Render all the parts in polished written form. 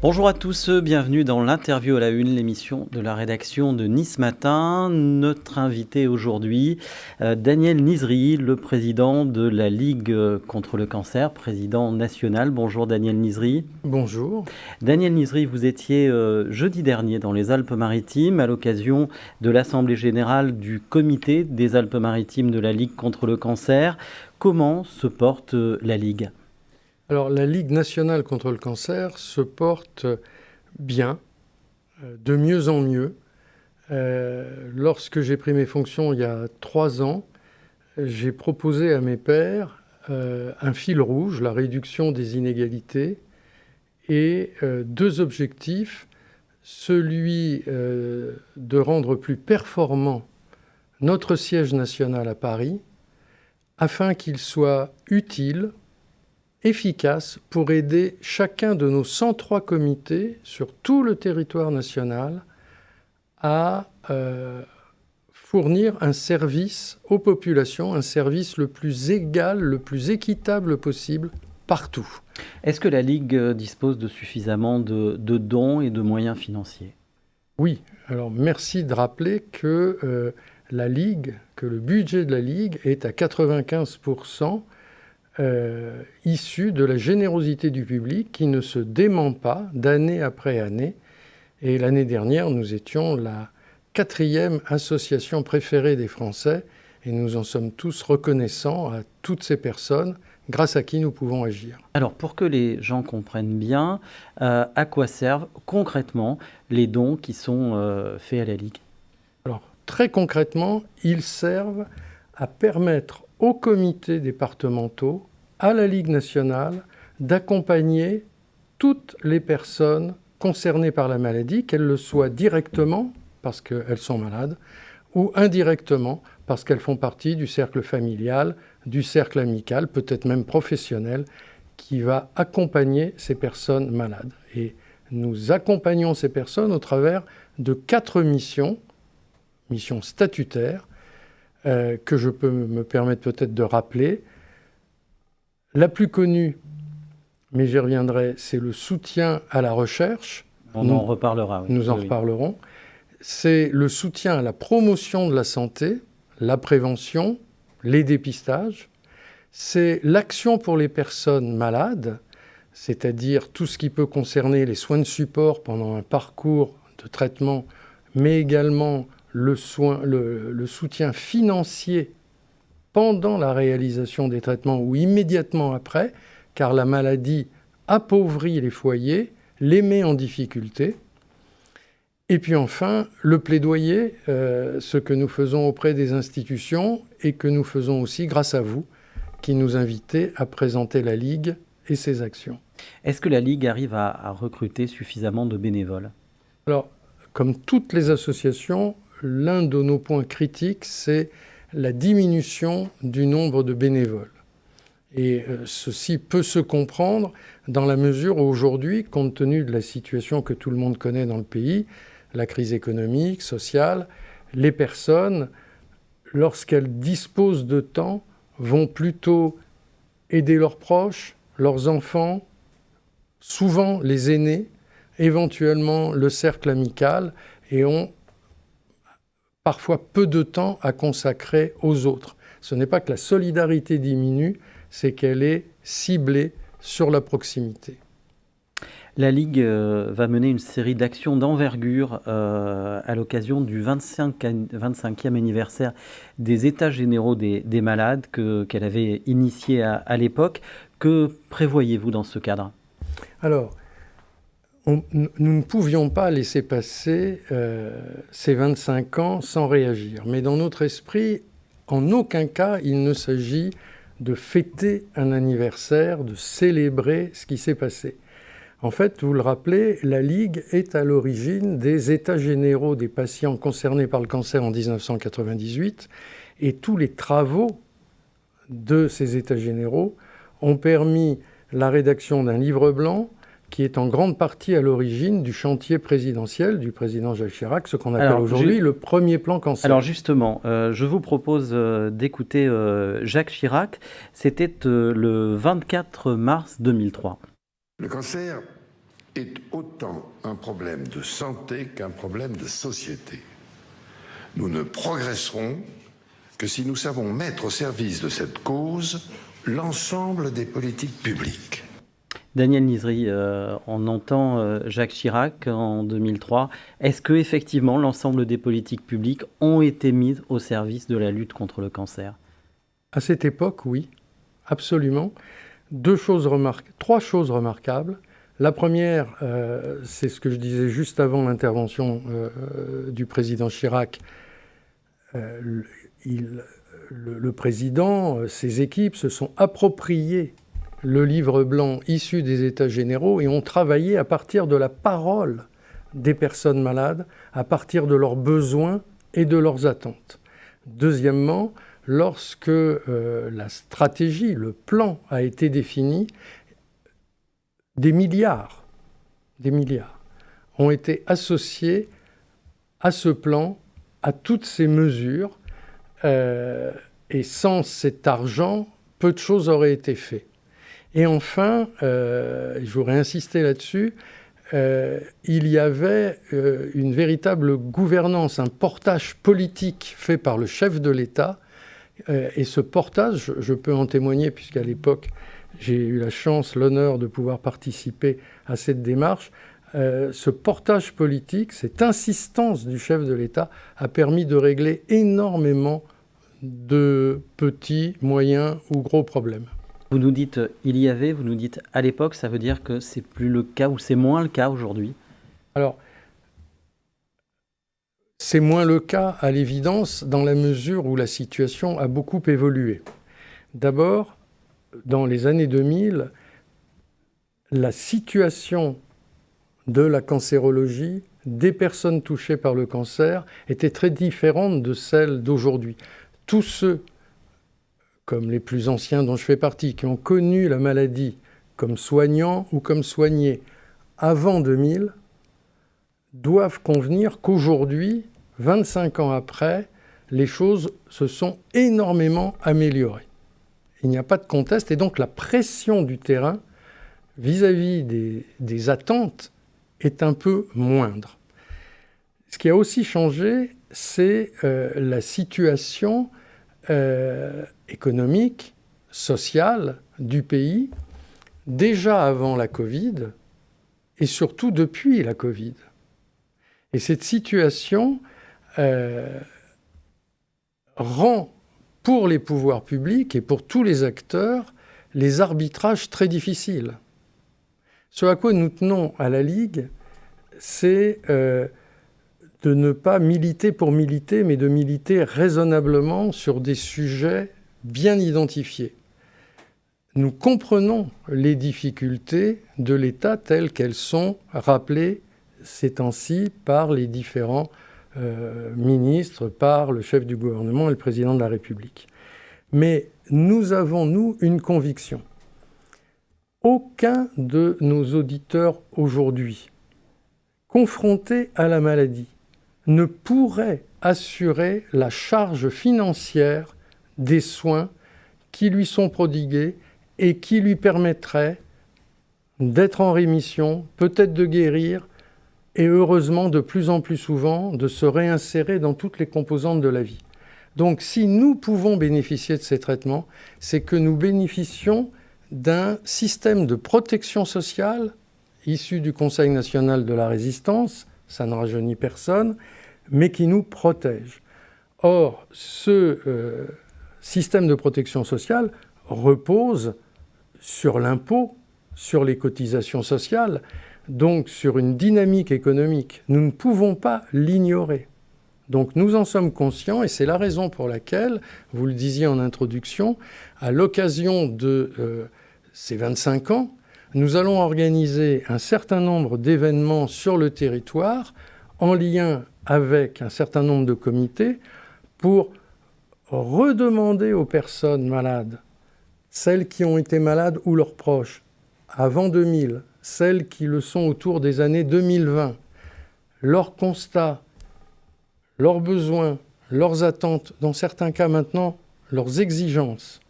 Bonjour à tous, bienvenue dans l'interview à la une, l'émission de la rédaction de Nice Matin. Notre invité aujourd'hui, Daniel Nizri, le président de la Ligue contre le cancer, président national. Bonjour Daniel Nizri. Bonjour. Daniel Nizri, vous étiez jeudi dernier dans les Alpes-Maritimes à l'occasion de l'Assemblée générale du comité des Alpes-Maritimes de la Ligue contre le cancer. Comment se porte la Ligue ? Alors, la Ligue nationale contre le cancer se porte bien, de mieux en mieux. Lorsque j'ai pris mes fonctions il y a 3 ans, j'ai proposé à mes pairs un fil rouge, la réduction des inégalités, et 2 objectifs, celui de rendre plus performant notre siège national à Paris, afin qu'il soit utile, efficace pour aider chacun de nos 103 comités sur tout le territoire national à fournir un service aux populations, un service le plus égal, le plus équitable possible, partout. Est-ce que la Ligue dispose de suffisamment de dons et de moyens financiers ? Oui, alors merci de rappeler que la Ligue, que le budget de la Ligue est à 95% issu de la générosité du public qui ne se dément pas d'année après année. Et l'année dernière, nous étions la 4e association préférée des Français et nous en sommes tous reconnaissants à toutes ces personnes grâce à qui nous pouvons agir. Alors, pour que les gens comprennent bien, à quoi servent concrètement les dons qui sont faits à la Ligue ? Alors, très concrètement, ils servent à permettre aux comités départementaux, à la Ligue nationale, d'accompagner toutes les personnes concernées par la maladie, qu'elles le soient directement, parce qu'elles sont malades, ou indirectement, parce qu'elles font partie du cercle familial, du cercle amical, peut-être même professionnel, qui va accompagner ces personnes malades. Et nous accompagnons ces personnes au travers de 4 missions statutaires, que je peux me permettre peut-être de rappeler. La plus connue, mais j'y reviendrai, c'est le soutien à la recherche. On en reparlera. Oui. Nous en reparlerons. C'est le soutien à la promotion de la santé, la prévention, les dépistages. C'est l'action pour les personnes malades, c'est-à-dire tout ce qui peut concerner les soins de support pendant un parcours de traitement, mais également le soutien financier pendant la réalisation des traitements ou immédiatement après, car la maladie appauvrit les foyers, les met en difficulté. Et puis enfin, le plaidoyer, ce que nous faisons auprès des institutions et que nous faisons aussi grâce à vous, qui nous invitez à présenter la Ligue et ses actions. Est-ce que la Ligue arrive à recruter suffisamment de bénévoles ? Alors, comme toutes les associations, l'un de nos points critiques, c'est la diminution du nombre de bénévoles. Et ceci peut se comprendre dans la mesure où aujourd'hui, compte tenu de la situation que tout le monde connaît dans le pays, la crise économique, sociale, les personnes, lorsqu'elles disposent de temps, vont plutôt aider leurs proches, leurs enfants, souvent les aînés, éventuellement le cercle amical, et ont parfois peu de temps à consacrer aux autres. Ce n'est pas que la solidarité diminue, c'est qu'elle est ciblée sur la proximité. La Ligue va mener une série d'actions d'envergure à l'occasion du 25e anniversaire des États généraux des malades qu'elle avait initié à l'époque. Que prévoyez-vous dans ce cadre ? Alors, nous ne pouvions pas laisser passer ces 25 ans sans réagir. Mais dans notre esprit, en aucun cas, il ne s'agit de fêter un anniversaire, de célébrer ce qui s'est passé. En fait, vous le rappelez, la Ligue est à l'origine des États généraux des patients concernés par le cancer en 1998, et tous les travaux de ces États généraux ont permis la rédaction d'un livre blanc qui est en grande partie à l'origine du chantier présidentiel du président Jacques Chirac, ce qu'on appelle aujourd'hui le premier plan cancer. Alors justement, je vous propose d'écouter Jacques est autant un problème de santé qu'un problème de société. Nous ne progresserons que si nous savons mettre au service de cette cause l'ensemble des politiques publiques. Daniel Nizri, on entend Jacques Chirac en 2003. Est-ce que effectivement l'ensemble des politiques publiques ont été mises au service de la lutte contre le cancer? À cette époque, oui, absolument. Trois choses remarquables. La première, c'est ce que je disais juste avant l'intervention du président Chirac. Le président, ses équipes se sont appropriés le livre blanc issu des États généraux et ont travaillé à partir de la parole des personnes malades, à partir de leurs besoins et de leurs attentes. Deuxièmement, lorsque la stratégie, le plan a été défini, des milliards ont été associés à ce plan, à toutes ces mesures, et sans cet argent, peu de choses auraient été faites. Et enfin, je voudrais insister là-dessus, il y avait une véritable gouvernance, un portage politique fait par le chef de l'État. Et ce portage, je peux en témoigner, puisqu'à l'époque, j'ai eu la chance, l'honneur de pouvoir participer à cette démarche. Ce portage politique, cette insistance du chef de l'État a permis de régler énormément de petits, moyens ou gros problèmes. Vous nous dites il y avait, vous nous dites à l'époque, ça veut dire que c'est plus le cas ou c'est moins le cas aujourd'hui? Alors, c'est moins le cas à l'évidence dans la mesure où la situation a beaucoup évolué. D'abord, dans les années 2000, la situation de la cancérologie, des personnes touchées par le cancer, était très différente de celle d'aujourd'hui. Tous ceux, comme les plus anciens dont je fais partie, qui ont connu la maladie comme soignants ou comme soignés avant 2000, doivent convenir qu'aujourd'hui, 25 ans après, les choses se sont énormément améliorées. Il n'y a pas de conteste, et donc la pression du terrain vis-à-vis des attentes est un peu moindre. Ce qui a aussi changé, c'est la situation économique, sociale du pays, déjà avant la Covid, et surtout depuis la Covid. Et cette situation rend pour les pouvoirs publics et pour tous les acteurs les arbitrages très difficiles. Ce à quoi nous tenons à la Ligue, c'est de ne pas militer pour militer, mais de militer raisonnablement sur des sujets bien identifiés. Nous comprenons les difficultés de l'État telles qu'elles sont rappelées ces temps-ci par les différents ministres, par le chef du gouvernement et le président de la République. Mais nous avons, nous, une conviction. Aucun de nos auditeurs aujourd'hui, confrontés à la maladie, ne pourrait assurer la charge financière des soins qui lui sont prodigués et qui lui permettraient d'être en rémission, peut-être de guérir, et heureusement de plus en plus souvent de se réinsérer dans toutes les composantes de la vie. Donc si nous pouvons bénéficier de ces traitements, c'est que nous bénéficions d'un système de protection sociale issu du Conseil national de la résistance, ça ne rajeunit personne, mais qui nous protège. Or, ce système de protection sociale repose sur l'impôt, sur les cotisations sociales, donc sur une dynamique économique. Nous ne pouvons pas l'ignorer. Donc nous en sommes conscients et c'est la raison pour laquelle, vous le disiez en introduction, à l'occasion de ces 25 ans, nous allons organiser un certain nombre d'événements sur le territoire en lien avec un certain nombre de comités pour redemander aux personnes malades, celles qui ont été malades ou leurs proches, avant 2000, celles qui le sont autour des années 2020, leurs constats, leurs besoins, leurs attentes, dans certains cas maintenant, leurs exigences.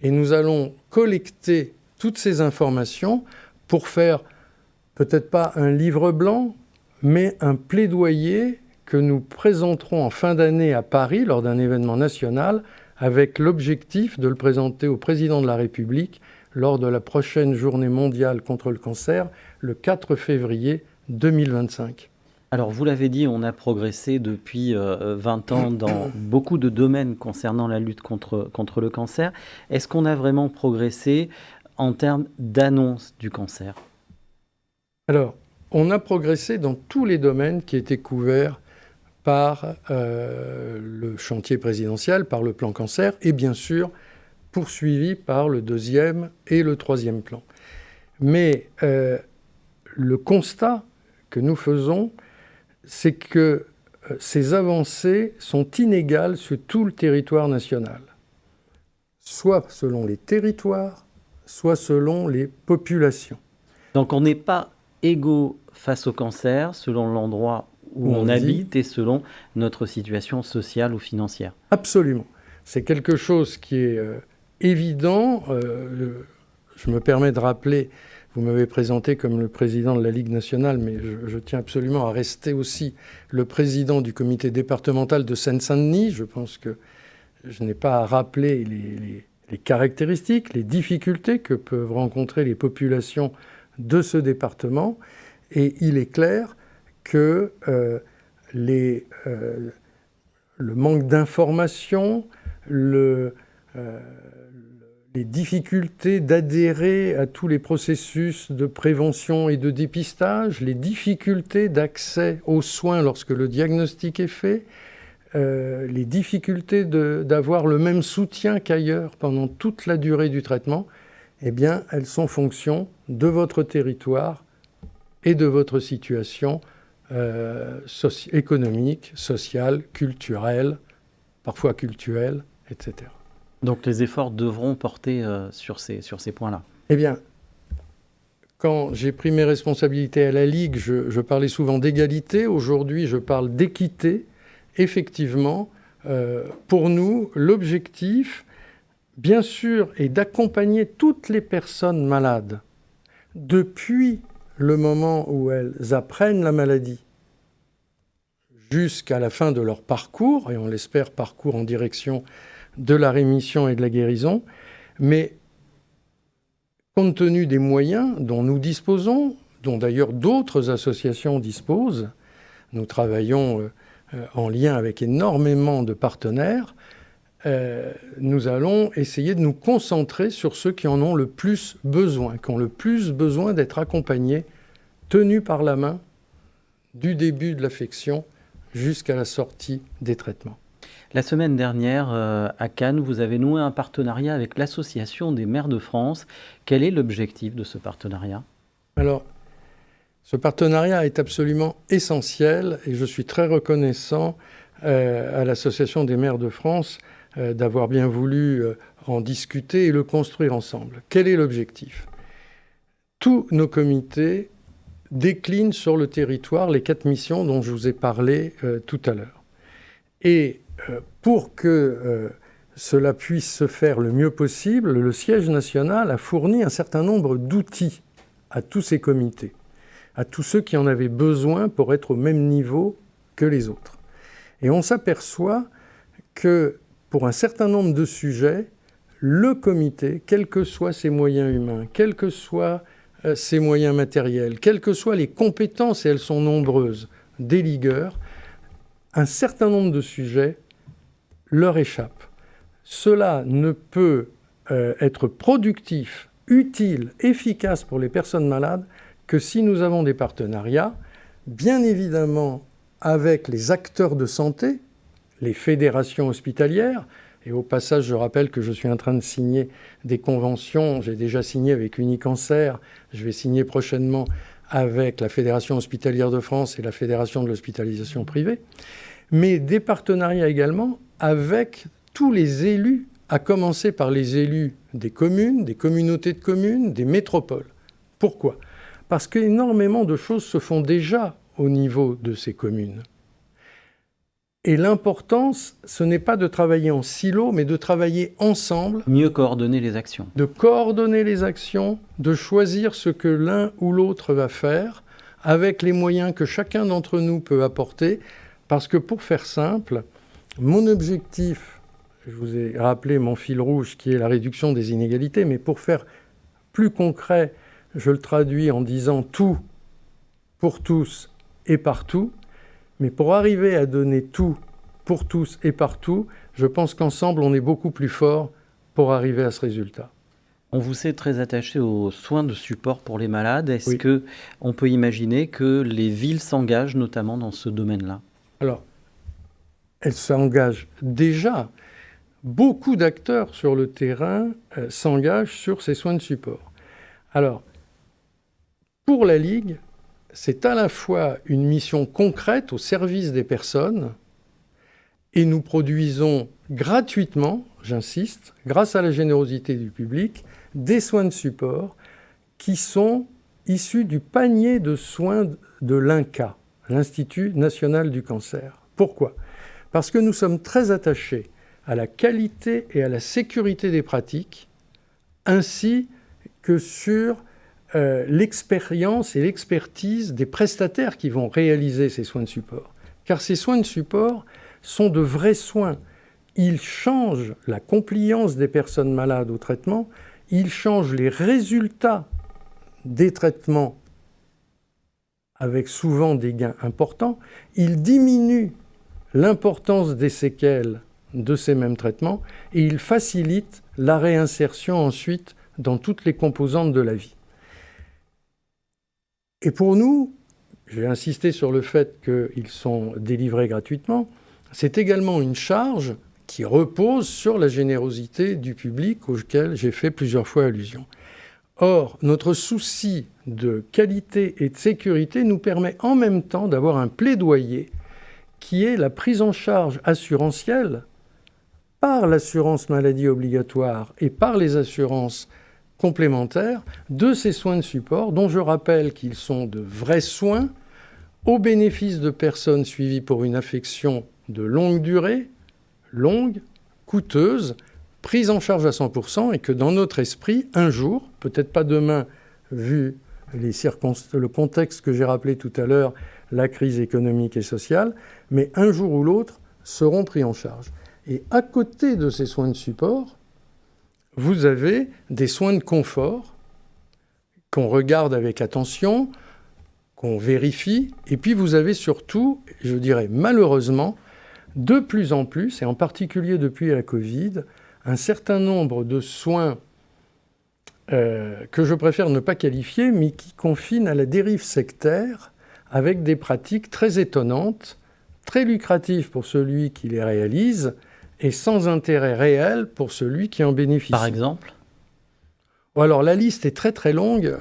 Et nous allons collecter toutes ces informations pour faire peut-être pas un livre blanc, mais un plaidoyer que nous présenterons en fin d'année à Paris lors d'un événement national avec l'objectif de le présenter au président de la République lors de la prochaine journée mondiale contre le cancer, le 4 février 2025. Alors, vous l'avez dit, on a progressé depuis 20 ans dans beaucoup de domaines concernant la lutte contre le cancer. Est-ce qu'on a vraiment progressé en termes d'annonce du cancer? Alors, on a progressé dans tous les domaines qui étaient couverts par le chantier présidentiel, par le plan cancer, et bien sûr poursuivi par le 2e et le 3e plan. Mais le constat que nous faisons, c'est que ces avancées sont inégales sur tout le territoire national, soit selon les territoires, soit selon les populations. Donc on n'est pas égaux face au cancer selon l'endroit où on habite et selon notre situation sociale ou financière. Absolument. C'est quelque chose qui est évident. Je me permets de rappeler, vous m'avez présenté comme le président de la Ligue nationale, mais je tiens absolument à rester aussi le président du comité départemental de Seine-Saint-Denis. Je pense que je n'ai pas à rappeler les caractéristiques, les difficultés que peuvent rencontrer les populations de ce département. Et il est clair que le manque d'information, les difficultés d'adhérer à tous les processus de prévention et de dépistage, les difficultés d'accès aux soins lorsque le diagnostic est fait, les difficultés d'avoir le même soutien qu'ailleurs pendant toute la durée du traitement, eh bien, elles sont fonction de votre territoire et de votre situation économique, sociale, culturelle, parfois cultuelle, etc. Donc les efforts devront porter sur ces points-là. Eh bien, quand j'ai pris mes responsabilités à la Ligue, je parlais souvent d'égalité. Aujourd'hui, je parle d'équité. Effectivement, pour nous, l'objectif, bien sûr, est d'accompagner toutes les personnes malades depuis le moment où elles apprennent la maladie jusqu'à la fin de leur parcours, et on l'espère parcours en direction de la rémission et de la guérison, mais compte tenu des moyens dont nous disposons, dont d'ailleurs d'autres associations disposent, nous travaillons en lien avec énormément de partenaires, nous allons essayer de nous concentrer sur ceux qui en ont le plus besoin, qui ont le plus besoin d'être accompagnés, tenus par la main, du début de l'affection jusqu'à la sortie des traitements. La semaine dernière, à Cannes, vous avez noué un partenariat avec l'Association des maires de France. Quel est l'objectif de ce partenariat? Alors, ce partenariat est absolument essentiel et je suis très reconnaissant à l'Association des maires de France d'avoir bien voulu en discuter et le construire ensemble. Quel est l'objectif? Tous nos comités déclinent sur le territoire les 4 missions dont je vous ai parlé tout à l'heure. Et pour que cela puisse se faire le mieux possible, le siège national a fourni un certain nombre d'outils à tous ces comités, à tous ceux qui en avaient besoin pour être au même niveau que les autres. Et on s'aperçoit que pour un certain nombre de sujets, le comité, quels que soient ses moyens humains, quels que soient ses moyens matériels, quelles que soient les compétences, et elles sont nombreuses, des ligueurs, un certain nombre de sujets leur échappent. Cela ne peut être productif, utile, efficace pour les personnes malades que si nous avons des partenariats, bien évidemment avec les acteurs de santé, les fédérations hospitalières, et au passage, je rappelle que je suis en train de signer des conventions. J'ai déjà signé avec Unicancer, je vais signer prochainement avec la Fédération hospitalière de France et la Fédération de l'hospitalisation privée, mais des partenariats également avec tous les élus, à commencer par les élus des communes, des communautés de communes, des métropoles. Pourquoi? Parce qu'énormément de choses se font déjà au niveau de ces communes. Et l'importance, ce n'est pas de travailler en silo, mais de travailler ensemble. Mieux coordonner les actions. De coordonner les actions, de choisir ce que l'un ou l'autre va faire, avec les moyens que chacun d'entre nous peut apporter. Parce que pour faire simple, mon objectif, je vous ai rappelé mon fil rouge qui est la réduction des inégalités, mais pour faire plus concret, je le traduis en disant tout pour tous et partout. Mais pour arriver à donner tout pour tous et partout, je pense qu'ensemble, on est beaucoup plus fort pour arriver à ce résultat. On vous sait très attaché aux soins de support pour les malades. Est-ce Oui. qu'on peut imaginer que les villes s'engagent notamment dans ce domaine-là? Alors, elles s'engagent déjà. Beaucoup d'acteurs sur le terrain s'engagent sur ces soins de support. Alors, pour la Ligue, c'est à la fois une mission concrète au service des personnes et nous produisons gratuitement, j'insiste, grâce à la générosité du public, des soins de support qui sont issus du panier de soins de l'INCa, l'Institut national du cancer. Pourquoi ? Parce que nous sommes très attachés à la qualité et à la sécurité des pratiques, ainsi que sur l'expérience et l'expertise des prestataires qui vont réaliser ces soins de support. Car ces soins de support sont de vrais soins. Ils changent la compliance des personnes malades au traitement, ils changent les résultats des traitements avec souvent des gains importants, ils diminuent l'importance des séquelles de ces mêmes traitements et ils facilitent la réinsertion ensuite dans toutes les composantes de la vie. Et pour nous, j'ai insisté sur le fait qu'ils sont délivrés gratuitement, c'est également une charge qui repose sur la générosité du public auquel j'ai fait plusieurs fois allusion. Or, notre souci de qualité et de sécurité nous permet en même temps d'avoir un plaidoyer qui est la prise en charge assurantielle par l'assurance maladie obligatoire et par les assurances complémentaires de ces soins de support, dont je rappelle qu'ils sont de vrais soins au bénéfice de personnes suivies pour une affection de longue durée, longue, coûteuse, prise en charge à 100%, et que dans notre esprit, un jour, peut-être pas demain, vu le contexte que j'ai rappelé tout à l'heure, la crise économique et sociale, mais un jour ou l'autre, seront pris en charge. Et à côté de ces soins de support, vous avez des soins de confort qu'on regarde avec attention, qu'on vérifie, et puis vous avez surtout, je dirais malheureusement, de plus en plus, et en particulier depuis la Covid, un certain nombre de soins que je préfère ne pas qualifier, mais qui confinent à la dérive sectaire, avec des pratiques très étonnantes, très lucratives pour celui qui les réalise, et sans intérêt réel pour celui qui en bénéficie. Par exemple ? Alors la liste est très très longue.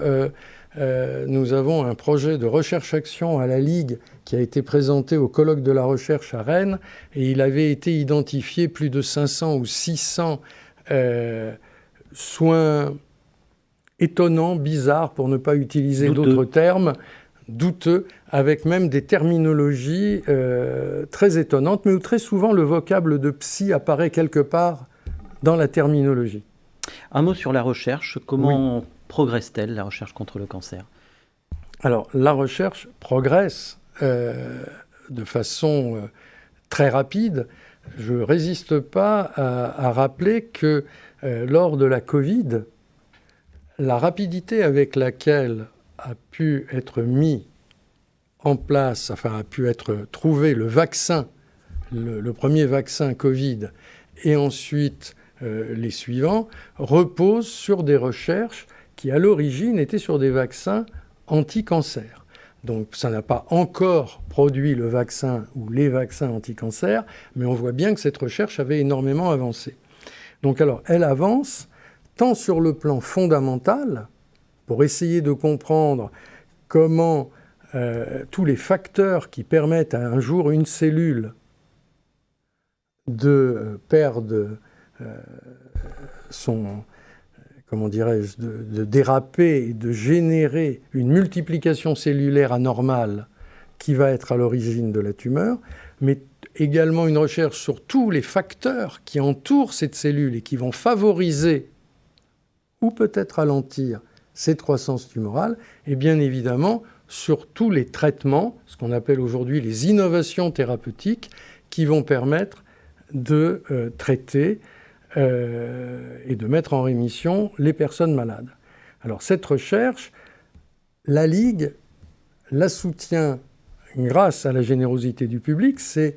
Nous avons un projet de recherche-action à la Ligue qui a été présenté au colloque de la recherche à Rennes, et il avait été identifié plus de 500 ou 600 soins étonnants, bizarres, pour ne pas utiliser d'autres termes, douteux, avec même des terminologies très étonnantes, mais où très souvent le vocable de psy apparaît quelque part dans la terminologie. Un mot sur la recherche. Comment progresse-t-elle, la recherche contre le cancer ? Alors, la recherche progresse de façon très rapide. Je ne résiste pas à rappeler que lors de la Covid, la rapidité avec laquelle a pu être mis en place, enfin a pu être trouvé le vaccin, le premier vaccin Covid, et ensuite les suivants, repose sur des recherches qui, à l'origine, étaient sur des vaccins anti-cancer. Donc ça n'a pas encore produit le vaccin ou les vaccins anti-cancer, mais on voit bien que cette recherche avait énormément avancé. Donc alors, elle avance tant sur le plan fondamental, pour essayer de comprendre comment tous les facteurs qui permettent à un jour une cellule de perdre de déraper et de générer une multiplication cellulaire anormale qui va être à l'origine de la tumeur, mais également une recherche sur tous les facteurs qui entourent cette cellule et qui vont favoriser ou peut-être ralentir cette croissance tumorale, et bien évidemment sur tous les traitements, ce qu'on appelle aujourd'hui les innovations thérapeutiques, qui vont permettre de traiter et de mettre en rémission les personnes malades. Alors cette recherche, la Ligue la soutient grâce à la générosité du public. C'est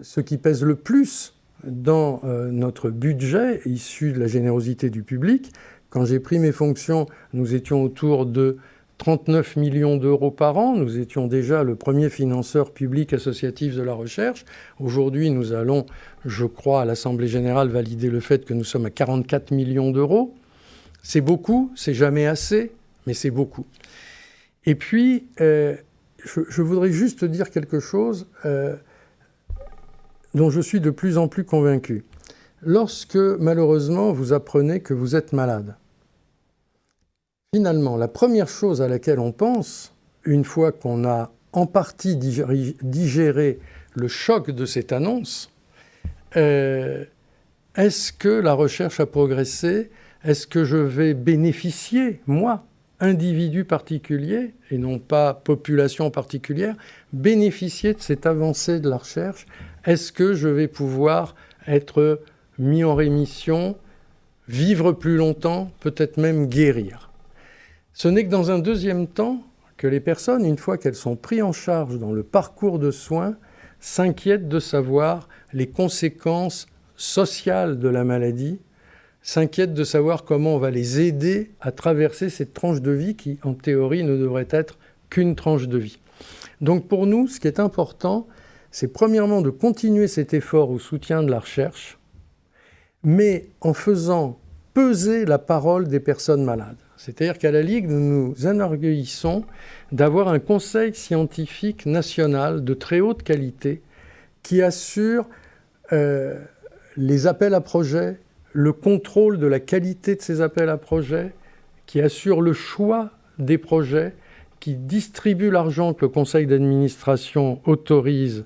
ce qui pèse le plus dans notre budget issu de la générosité du public. Quand j'ai pris mes fonctions, nous étions autour de 39 millions d'euros par an. Nous étions déjà le premier financeur public associatif de la recherche. Aujourd'hui, nous allons, je crois, à l'Assemblée générale valider le fait que nous sommes à 44 millions d'euros. C'est beaucoup, c'est jamais assez, mais c'est beaucoup. Et puis, je voudrais juste dire quelque chose dont je suis de plus en plus convaincu. Lorsque, malheureusement, vous apprenez que vous êtes malade, finalement, la première chose à laquelle on pense, une fois qu'on a en partie digéré le choc de cette annonce, est-ce que la recherche a progressé? Est-ce que je vais bénéficier, moi, individu particulier, et non pas population particulière, bénéficier de cette avancée de la recherche? Est-ce que je vais pouvoir être mis en rémission, vivre plus longtemps, peut-être même guérir? Ce n'est que dans un deuxième temps que les personnes, une fois qu'elles sont prises en charge dans le parcours de soins, s'inquiètent de savoir les conséquences sociales de la maladie, s'inquiètent de savoir comment on va les aider à traverser cette tranche de vie qui, en théorie, ne devrait être qu'une tranche de vie. Donc pour nous, ce qui est important, c'est premièrement de continuer cet effort au soutien de la recherche, mais en faisant peser la parole des personnes malades. C'est-à-dire qu'à la Ligue, nous nous enorgueillissons d'avoir un conseil scientifique national de très haute qualité qui assure les appels à projets, le contrôle de la qualité de ces appels à projets, qui assure le choix des projets, qui distribue l'argent que le conseil d'administration autorise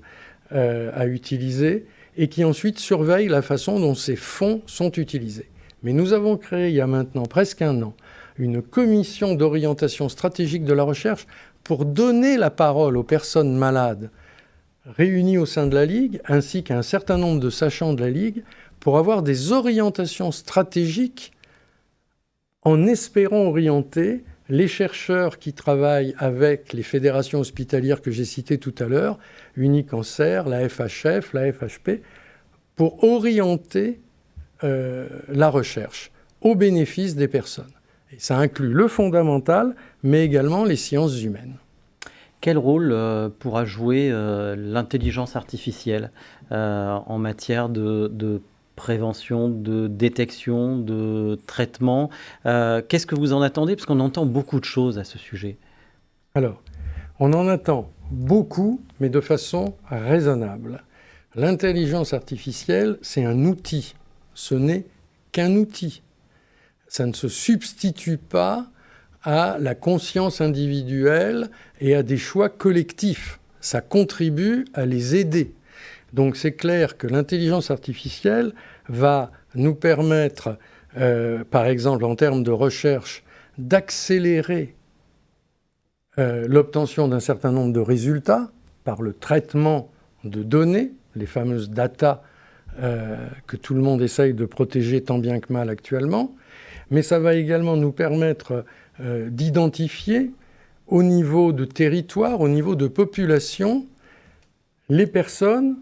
à utiliser et qui ensuite surveille la façon dont ces fonds sont utilisés. Mais nous avons créé il y a maintenant presque un an une commission d'orientation stratégique de la recherche pour donner la parole aux personnes malades réunies au sein de la Ligue, ainsi qu'à un certain nombre de sachants de la Ligue, pour avoir des orientations stratégiques en espérant orienter les chercheurs qui travaillent avec les fédérations hospitalières que j'ai citées tout à l'heure, Unicancer, la FHF, la FHP, pour orienter la recherche au bénéfice des personnes. Et ça inclut le fondamental, mais également les sciences humaines. Quel rôle pourra jouer l'intelligence artificielle en matière de prévention, de détection, de traitement? Qu'est-ce que vous en attendez? Parce qu'on entend beaucoup de choses à ce sujet. Alors, on en attend beaucoup, mais de façon raisonnable. L'intelligence artificielle, c'est un outil. Ce n'est qu'un outil. Ça ne se substitue pas à la conscience individuelle et à des choix collectifs. Ça contribue à les aider. Donc c'est clair que l'intelligence artificielle va nous permettre, par exemple en termes de recherche, d'accélérer l'obtention d'un certain nombre de résultats par le traitement de données, les fameuses data que tout le monde essaye de protéger tant bien que mal actuellement. Mais ça va également nous permettre d'identifier au niveau de territoire, au niveau de population, les personnes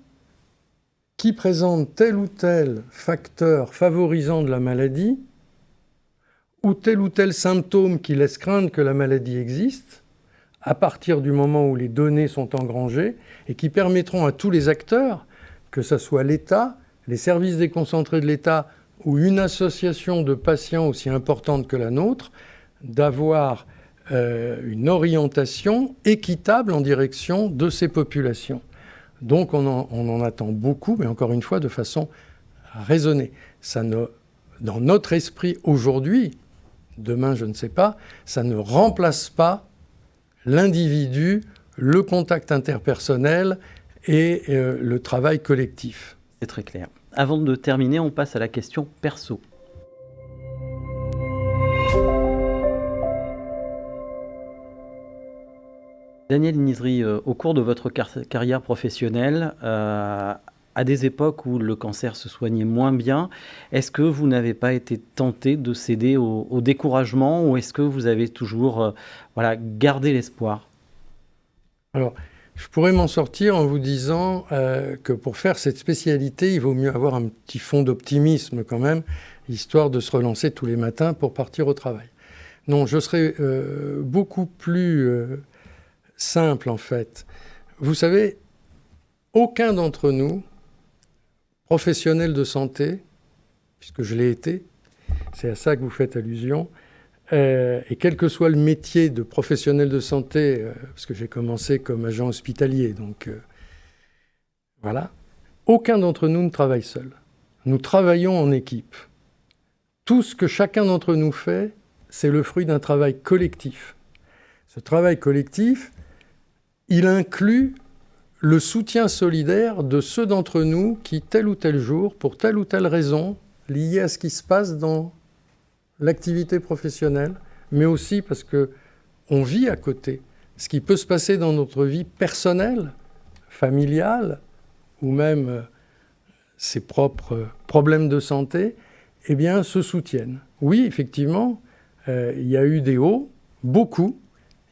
qui présentent tel ou tel facteur favorisant de la maladie ou tel symptôme qui laisse craindre que la maladie existe à partir du moment où les données sont engrangées et qui permettront à tous les acteurs, que ce soit l'État, les services déconcentrés de l'État ou une association de patients aussi importante que la nôtre, d'avoir une orientation équitable en direction de ces populations. Donc on en attend beaucoup, mais encore une fois, de façon raisonnée. Dans notre esprit aujourd'hui, demain je ne sais pas, ça ne remplace pas l'individu, le contact interpersonnel et le travail collectif. C'est très clair. Avant de terminer, on passe à la question perso. Daniel Nizri, au cours de votre carrière professionnelle, à des époques où le cancer se soignait moins bien, est-ce que vous n'avez pas été tenté de céder au découragement, ou est-ce que vous avez toujours gardé l'espoir? Alors, je pourrais m'en sortir en vous disant que pour faire cette spécialité, il vaut mieux avoir un petit fond d'optimisme quand même, histoire de se relancer tous les matins pour partir au travail. Non, je serais beaucoup plus simple en fait. Vous savez, aucun d'entre nous, professionnel de santé, puisque je l'ai été, c'est à ça que vous faites allusion, et quel que soit le métier de professionnel de santé, parce que j'ai commencé comme agent hospitalier, donc voilà, aucun d'entre nous ne travaille seul. Nous travaillons en équipe. Tout ce que chacun d'entre nous fait, c'est le fruit d'un travail collectif. Ce travail collectif, il inclut le soutien solidaire de ceux d'entre nous qui, tel ou tel jour, pour telle ou telle raison, liée à ce qui se passe dans l'activité professionnelle, mais aussi parce qu'on vit à côté. Ce qui peut se passer dans notre vie personnelle, familiale, ou même ses propres problèmes de santé, eh bien, se soutiennent. Oui, effectivement, il y a eu des hauts, beaucoup,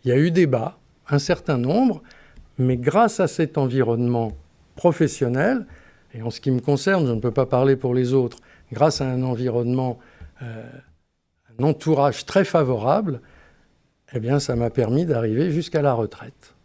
il y a eu des bas, un certain nombre, mais grâce à cet environnement professionnel, et en ce qui me concerne, je ne peux pas parler pour les autres, grâce à un environnement, un entourage très favorable, eh bien, ça m'a permis d'arriver jusqu'à la retraite.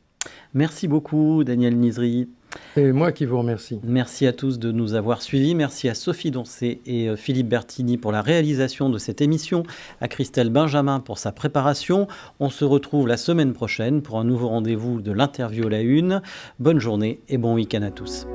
Merci beaucoup, Daniel Nizri. C'est moi qui vous remercie. Merci à tous de nous avoir suivis. Merci à Sophie Doncé et Philippe Bertini pour la réalisation de cette émission, à Christelle Benjamin pour sa préparation. On se retrouve la semaine prochaine pour un nouveau rendez-vous de l'interview à la une. Bonne journée et bon week-end à tous.